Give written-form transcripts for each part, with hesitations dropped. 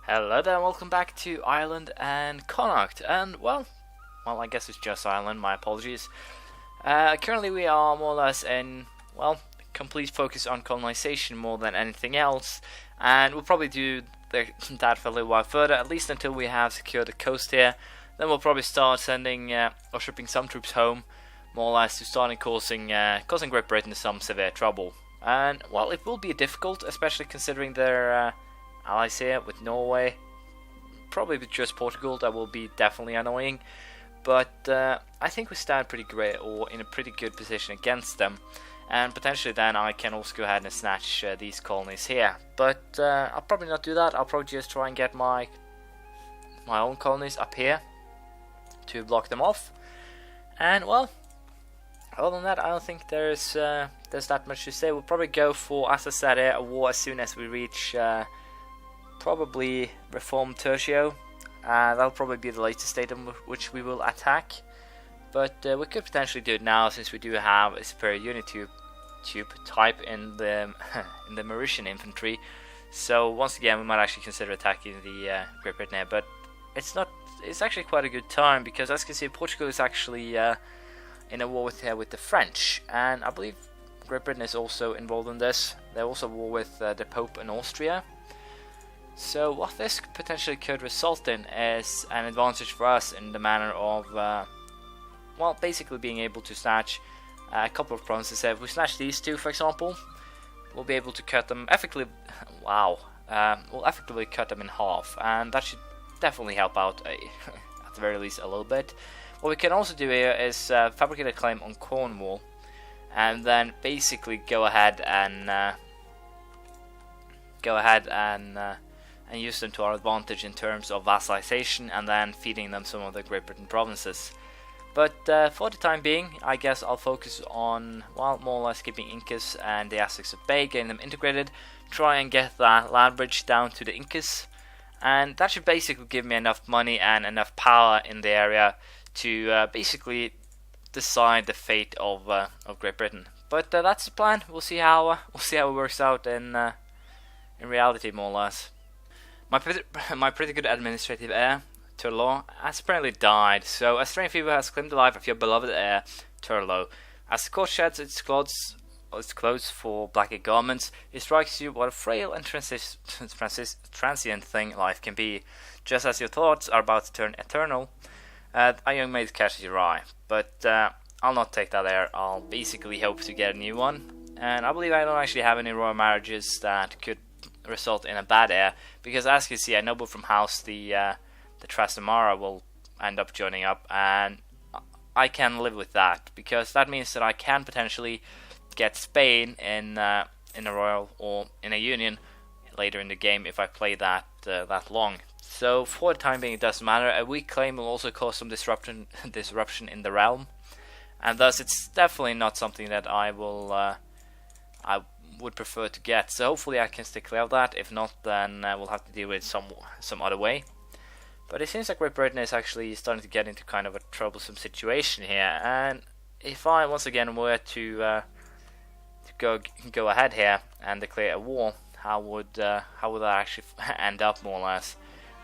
Hello there, welcome back to Ireland and Connaught, and well, I guess it's just Ireland, my apologies. Currently we are more or less in, complete focus on colonization more than anything else, and we'll probably do that for a little while further, at least until we have secured the coast here. Then we'll probably start sending, or shipping some troops home, more or less to starting causing Great Britain some severe trouble. And, well, it will be difficult, especially considering their allies here with Norway, probably with just Portugal. That will be definitely annoying, but I think we stand pretty great, or in a pretty good position against them, and potentially then I can also go ahead and snatch these colonies here. But I'll probably not do that. I'll probably just try and get my own colonies up here to block them off. And well, other than that, I don't think there's that much to say. We'll probably go for, as I said, a war as soon as we reach probably Reform Tertio. That'll probably be the latest date in which we will attack. But we could potentially do it now, since we do have a superior unit tube type in the in the Mauritian infantry. So once again, we might actually consider attacking the Great Britain here. But it's not. It's actually quite a good time, because as you can see, Portugal is actually in a war with the French, and I believe Great Britain is also involved in this. They're also at war with the Pope in Austria. So what this potentially could result in is an advantage for us in the manner of, basically being able to snatch a couple of provinces. If we snatch these two, for example, we'll be able to cut them effectively. We'll effectively cut them in half, and that should definitely help out at the very least a little bit. What we can also do here is fabricate a claim on Cornwall, and then basically go ahead and use them to our advantage in terms of vassalization, and then feeding them some of the Great Britain provinces. But for the time being, I guess I'll focus on, more or less keeping Incas and the Aztecs at bay, getting them integrated, try and get that land bridge down to the Incas, and that should basically give me enough money and enough power in the area to basically decide the fate of Great Britain. But that's the plan. We'll see how it works out in reality, more or less. My pretty good administrative heir, Turlo, has apparently died, so a strange fever has claimed the life of your beloved heir, Turlo. As the court sheds its clothes for black garments, it strikes you what a frail and transient thing life can be. Just as your thoughts are about to turn eternal, a young maid catches your eye. But I'll not take that heir. I'll basically hope to get a new one, and I believe I don't actually have any royal marriages that could result in a bad heir, because as you can see, a noble from house the Trastamara will end up joining up, and I can live with that, because that means that I can potentially get Spain in a royal or in a union later in the game if I play that long. So for the time being, it doesn't matter. A weak claim will also cause some disruption in the realm, and thus it's definitely not something that I would prefer to get. So hopefully I can stay clear of that. If not, then we'll have to deal with it some other way. But it seems like Great Britain is actually starting to get into kind of a troublesome situation here, and if I once again were to go ahead here and declare a war, how would that actually end up, more or less?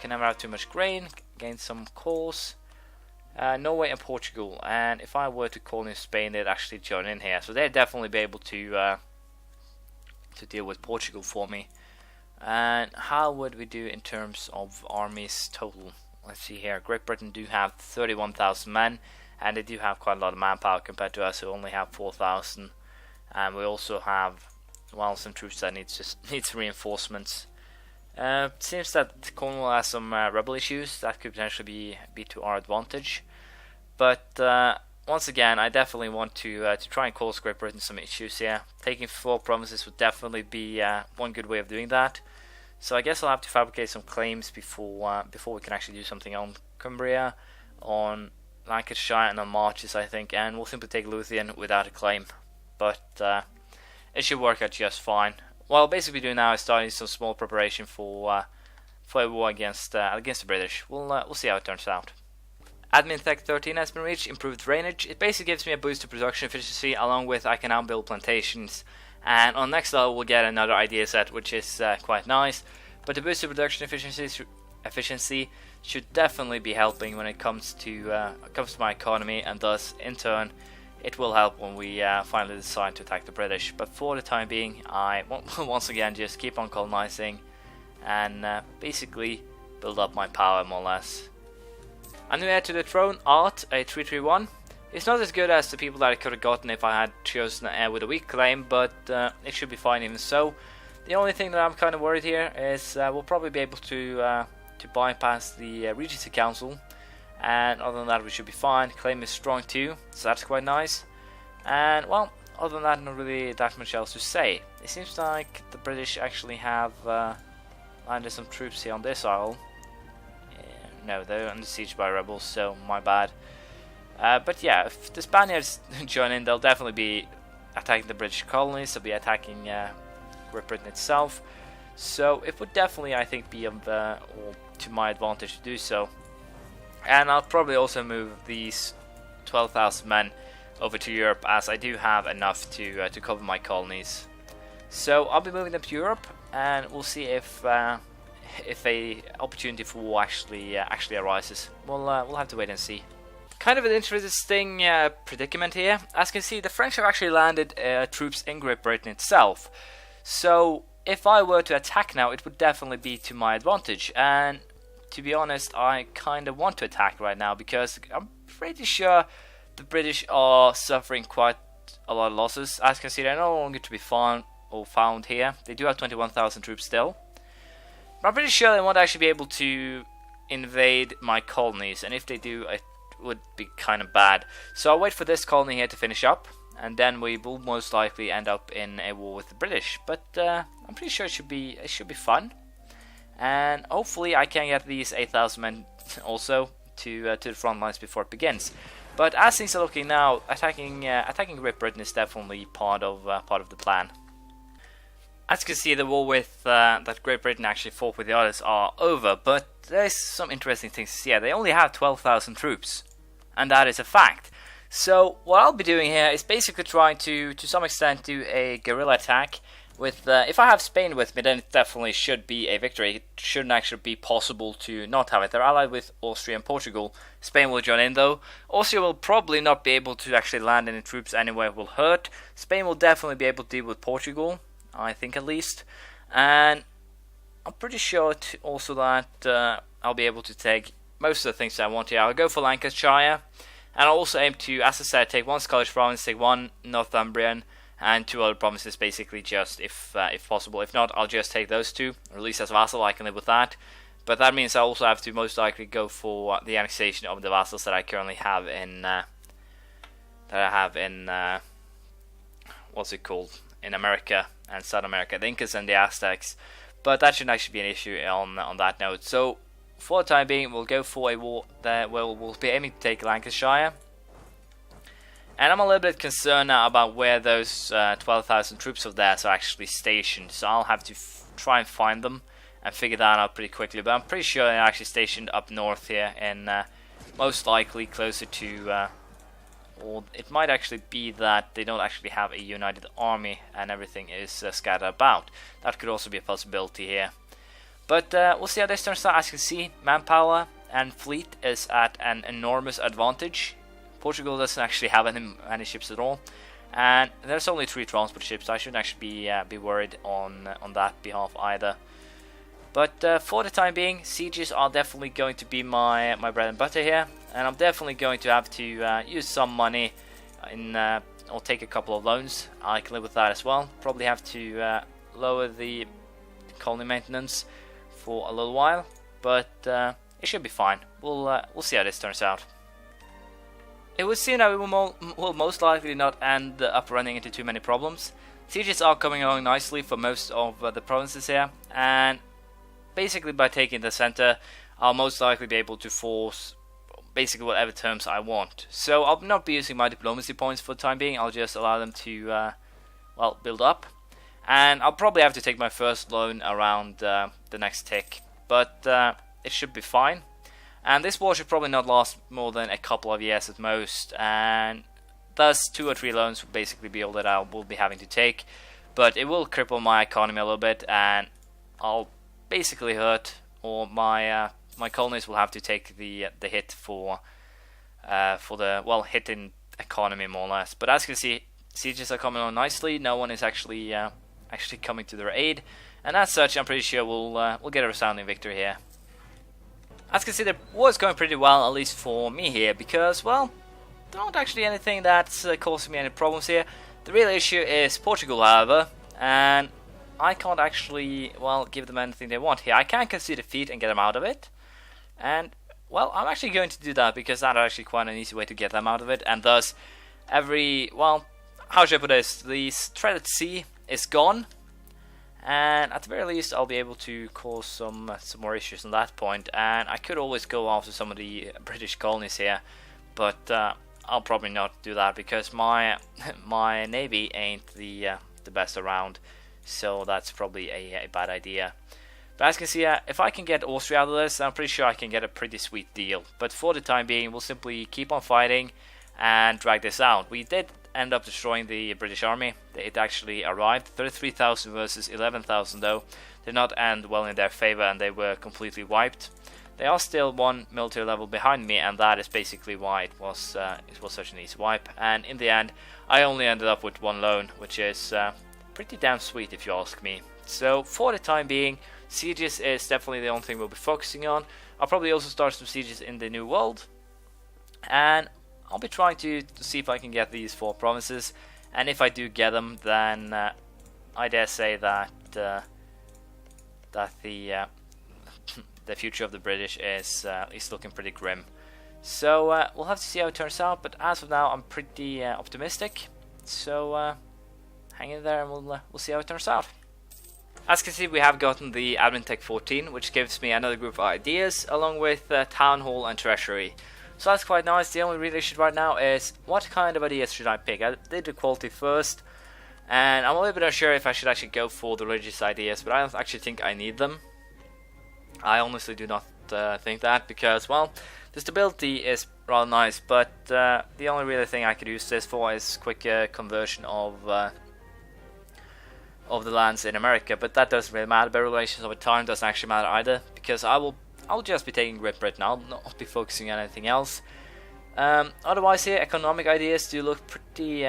Can never have too much grain, gain some cores. Norway and Portugal, and if I were to call in Spain, they'd actually join in here, so they'd definitely be able to deal with Portugal for me. And how would we do in terms of armies total? Let's see here. Great Britain do have 31,000 men, and they do have quite a lot of manpower compared to us, who only have 4,000. And we also have some troops that needs reinforcements. Seems that Cornwall has some rebel issues that could potentially be to our advantage. But once again, I definitely want to try and cause Great Britain some issues here. Taking 4 provinces would definitely be one good way of doing that. So I guess I'll have to fabricate some claims before we can actually do something on Cumbria, on Lancashire, and on Marches, I think. And we'll simply take Lothian without a claim. But it should work out just fine. What I'll basically do now is starting some small preparation for a war against the British. We'll see how it turns out. Admin Tech 13 has been reached, improved drainage. It basically gives me a boost to production efficiency, along with I can now build plantations. And on next level we'll get another idea set, which is quite nice. but the boosted production efficiency should definitely be helping when it comes to my economy, and thus in turn it will help when we finally decide to attack the British. But for the time being, I will once again just keep on colonizing and basically build up my power more or less. A new heir to the throne, Art, a 331. It's not as good as the people that I could have gotten if I had chosen an heir with a weak claim, but it should be fine even so. The only thing that I'm kind of worried here is we'll probably be able to bypass the Regency Council, and other than that we should be fine. Claim is strong too, so that's quite nice. And well, other than that, not really that much else to say. It seems like the British actually have landed some troops here on this isle. No, they're under siege by rebels, so my bad. But yeah, if the Spaniards join in, they'll definitely be attacking the British colonies. They'll be attacking Great Britain itself. So it would definitely, I think, be to my advantage to do so. And I'll probably also move these 12,000 men over to Europe, as I do have enough to cover my colonies. So I'll be moving them to Europe, and we'll see if a opportunity for war actually arises. We'll have to wait and see. Kind of an interesting predicament here. As you can see, the French have actually landed troops in Great Britain itself. So if I were to attack now, it would definitely be to my advantage. And to be honest, I kind of want to attack right now, because I'm pretty sure the British are suffering quite a lot of losses. As you can see, they're no longer to be found here. They do have 21,000 troops still. But I'm pretty sure they won't actually be able to invade my colonies, and if they do, it would be kind of bad. So I'll wait for this colony here to finish up, and then we will most likely end up in a war with the British. But I'm pretty sure it should be fun. And hopefully I can get these 8,000 men also to the front lines before it begins. But as things are looking now, attacking Great Britain is definitely part of the plan. As you can see, the war with that Great Britain actually fought with the others are over. But there's some interesting things to see here. They only have 12,000 troops, and that is a fact. So what I'll be doing here is basically trying to some extent do a guerrilla attack. With if I have Spain with me, then it definitely should be a victory. It shouldn't actually be possible to not have it. They're allied with Austria and Portugal. Spain will join in though. Austria will probably not be able to actually land any troops anywhere it will hurt. Spain will definitely be able to deal with Portugal, I think at least. And I'm pretty sure also that I'll be able to take most of the things that I want here. I'll go for Lancashire. And I'll also aim to, as I said, take one Scottish province, take one Northumbrian, and two other provinces, basically, just if possible. If not, I'll just take those two, or at least as vassal. I can live with that. But that means I also have to most likely go for the annexation of the vassals that I currently have in what's it called, in America and South America, the Incas and the Aztecs. But that shouldn't actually be an issue on that note. So for the time being, we'll go for a war that we'll be aiming to take Lancashire. And I'm a little bit concerned now about where those 12,000 troops of theirs are actually stationed. So I'll have to try and find them and figure that out pretty quickly. But I'm pretty sure they're actually stationed up north here, and most likely closer to... or it might actually be that they don't actually have a united army and everything is scattered about. That could also be a possibility here. But we'll see how this turns out. As you can see, manpower and fleet is at an enormous advantage. Portugal doesn't actually have any ships at all, and there's only 3 transport ships. So I shouldn't actually be worried on that behalf either. But for the time being, sieges are definitely going to be my bread and butter here, and I'm definitely going to have to use some money or take a couple of loans. I can live with that as well. Probably have to lower the colony maintenance for a little while, but it should be fine. We'll see how this turns out. It would seem that we will most likely not end up running into too many problems. Sieges are coming along nicely for most of the provinces here, and basically by taking the center, I'll most likely be able to force basically whatever terms I want. So I'll not be using my diplomacy points for the time being. I'll just allow them to build up, and I'll probably have to take my first loan around the next tick, but it should be fine. And this war should probably not last more than a couple of years at most, and thus 2 or 3 loans will basically be all that I will be having to take. But it will cripple my economy a little bit, and I'll basically hurt, or my colonies will have to take the hit for the, well, hit in economy more or less. But as you can see, sieges are coming on nicely. No one is actually coming to their aid, and as such, I'm pretty sure we'll get a resounding victory here. As you can see, the war is going pretty well, at least for me here, because, well, there aren't actually anything that's causing me any problems here. The real issue is Portugal, however, and I can't actually, well, give them anything they want here. I can concede defeat and get them out of it, and, well, I'm actually going to do that because that's actually quite an easy way to get them out of it, and thus, well, how should I put this? The threat at sea is gone, and at the very least I'll be able to cause some more issues on that point. And I could always go after some of the British colonies here, but I'll probably not do that because my navy ain't the best around, so that's probably a bad idea. But as you can see, if I can get Austria out of this, I'm pretty sure I can get a pretty sweet deal. But for the time being, we'll simply keep on fighting and drag this out. We did end up destroying the British army. It actually arrived. 33,000 versus 11,000 though did not end well in their favor, and they were completely wiped. They are still one military level behind me, and that is basically why it was such an easy wipe. And in the end, I only ended up with one loan, which is pretty damn sweet if you ask me. So for the time being, sieges is definitely the only thing we'll be focusing on. I'll probably also start some sieges in the New World, and I'll be trying to see if I can get these 4 provinces, and if I do get them, then I dare say that the future of the British is looking pretty grim. So we'll have to see how it turns out, but as of now, I'm pretty optimistic. So hang in there, and we'll see how it turns out. As you can see, we have gotten the Admin Tech 14, which gives me another group of ideas, along with Town Hall and Treasury. So that's quite nice. The only real issue right now is what kind of ideas should I pick? I did equality first, and I'm a little bit unsure if I should actually go for the religious ideas, but I don't actually think I need them. I honestly do not think that, because, well, the stability is rather nice, but the only real thing I could use this for is quick conversion of the lands in America, but that doesn't really matter. Better relations over time doesn't actually matter either, because I'll just be taking Great Britain. I'll not be focusing on anything else. Otherwise here, economic ideas do look pretty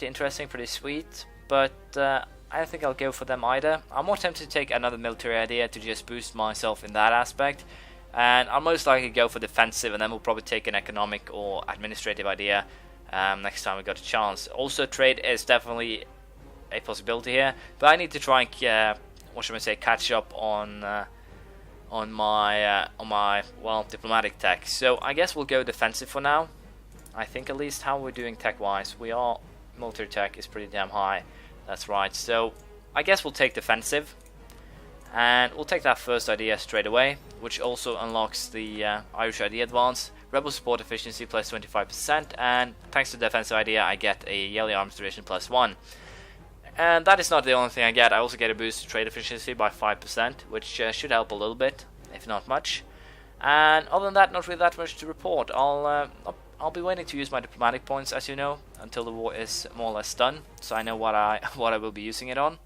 interesting, pretty sweet, but I don't think I'll go for them either. I'm more tempted to take another military idea to just boost myself in that aspect, and I'll most likely go for defensive, and then we'll probably take an economic or administrative idea next time we got a chance. Also, trade is definitely a possibility here, but I need to try and catch up on my well, diplomatic tech. So I guess we'll go defensive for now. I think at least how we're doing tech wise, military tech is pretty damn high. That's right. So I guess we'll take defensive, and we'll take that first idea straight away, which also unlocks the Irish idea advance. Rebel support efficiency plus 25%, and thanks to the defensive idea, I get a yearly arms division plus 1. And that is not the only thing I get. I also get a boost to trade efficiency by 5%, which should help a little bit, if not much. And other than that, not really that much to report. I'll be waiting to use my diplomatic points, as you know, until the war is more or less done, so I know what I will be using it on.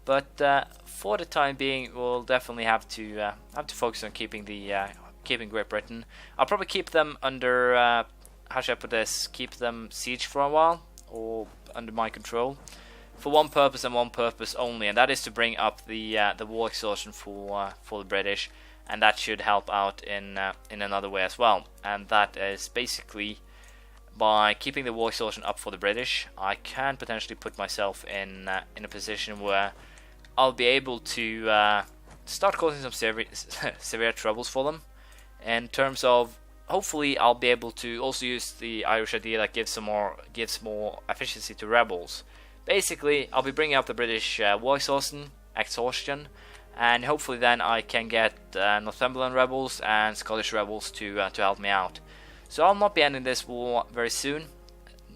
But for the time being, we'll definitely have to focus on keeping Great Britain. I'll probably keep them under how should I put this? Keep them siege for a while, or under my control, for one purpose and one purpose only, and that is to bring up the war exhaustion for the British, and that should help out in another way as well. And that is basically by keeping the war exhaustion up for the British, I can potentially put myself in a position where I'll be able to start causing some severe troubles for them. In terms of, hopefully, I'll be able to also use the Irish idea that gives more efficiency to rebels. Basically, I'll be bringing up the British war exhaustion, and hopefully then I can get Northumberland rebels and Scottish rebels to help me out. So I'll not be ending this war very soon.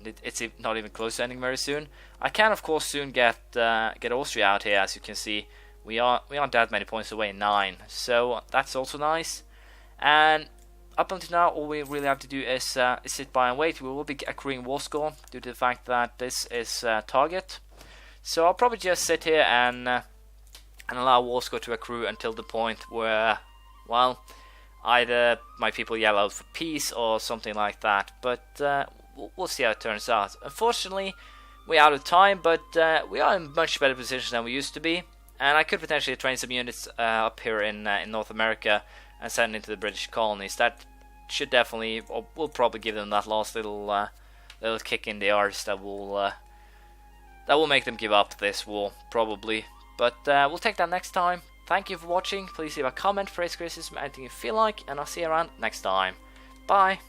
It's not even close to ending very soon. I can of course soon get Austria out here. As you can see, we aren't that many points away, 9. So that's also nice. And up until now, all we really have to do is sit by and wait. We will be accruing war score due to the fact that this is target. So I'll probably just sit here and and allow war score to accrue until the point where, well, either my people yell out for peace or something like that. But we'll see how it turns out. Unfortunately, we're out of time, but we are in much better position than we used to be, and I could potentially train some units up here in North America and send into the British colonies. That should definitely, or will probably give them that last little kick in the arse that will make them give up this war, probably. But we'll take that next time. Thank you for watching. Please leave a comment, phrase, criticism, anything you feel like, and I'll see you around next time. Bye.